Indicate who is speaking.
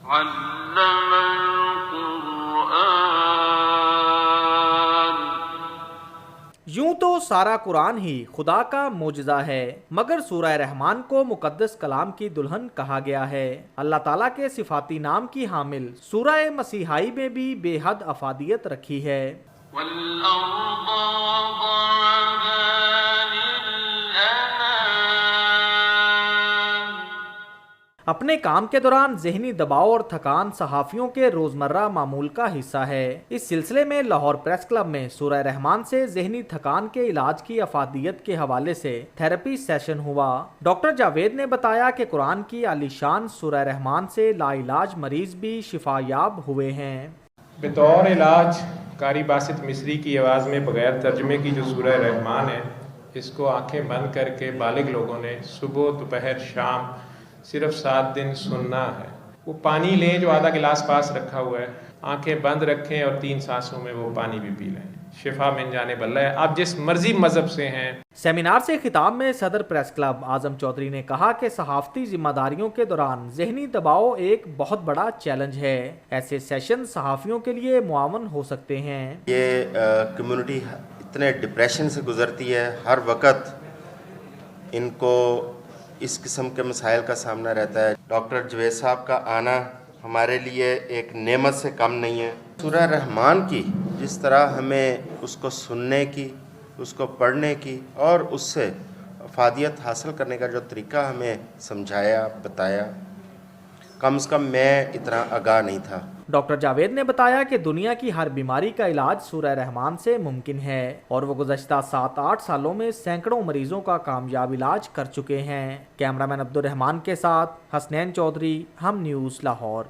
Speaker 1: علم القرآن۔
Speaker 2: یوں تو سارا قرآن ہی خدا کا معجزہ ہے، مگر سورہ رحمان کو مقدس کلام کی دلہن کہا گیا ہے۔ اللہ تعالیٰ کے صفاتی نام کی حامل سورہ مسیحائی میں بھی بے حد افادیت رکھی ہے۔
Speaker 1: وَالْأَرْضَ وَضَعَهَا لِلْأَنَامِ۔
Speaker 2: اپنے کام کے دوران ذہنی دباؤ اور تھکان صحافیوں کے روزمرہ معمول کا حصہ ہے۔ اس سلسلے میں لاہور پریس کلب میں سورہ رحمان سے ذہنی تھکان کے علاج کی افادیت کے حوالے سے تھراپی سیشن ہوا۔ ڈاکٹر جاوید نے بتایا کہ قرآن کی عالی شان سورہ رحمان سے لا علاج مریض بھی شفا یاب ہوئے ہیں۔
Speaker 3: بطور علاج قاری باسط مصری کی آواز میں بغیر ترجمے کی جو سورہ رحمان ہے، اس کو آنکھیں بند کر کے بالغ لوگوں نے صبح دوپہر شام صرف 7 دن سننا ہے۔ وہ پانی لیں جو آدھا گلاس پاس رکھا ہوا ہے، آنکھیں بند رکھیں اور 3 سانسوں میں وہ پانی بھی پی لیں، شفا من جانب اللہ ہے۔ آپ جس مرضی مذہب سے ہیں۔
Speaker 2: سیمینار سے خطاب میں صدر پریس کلب اعظم چودھری نے کہا کہ صحافتی ذمہ داریوں کے دوران ذہنی دباؤ ایک بہت بڑا چیلنج ہے۔ ایسے سیشن صحافیوں کے لیے معاون ہو سکتے ہیں۔
Speaker 4: یہ کمیونٹی اتنے ڈپریشن سے گزرتی ہے، ہر وقت ان کو اس قسم کے مسائل کا سامنا رہتا ہے۔ ڈاکٹر جوید صاحب کا آنا ہمارے لیے ایک نعمت سے کم نہیں ہے۔ سورہ رحمان کی جس طرح ہمیں اس کو سننے کی، اس کو پڑھنے کی اور اس سے افادیت حاصل کرنے کا جو طریقہ ہمیں سمجھایا بتایا، کم از کم میں اتنا آگاہ نہیں تھا۔
Speaker 2: ڈاکٹر جاوید نے بتایا کہ دنیا کی ہر بیماری کا علاج سورہ رحمان سے ممکن ہے اور وہ گزشتہ 7-8 سالوں میں سینکڑوں مریضوں کا کامیاب علاج کر چکے ہیں۔ کیمرہ مین عبد الرحمان کے ساتھ حسنین چودھری، ہم نیوز، لاہور۔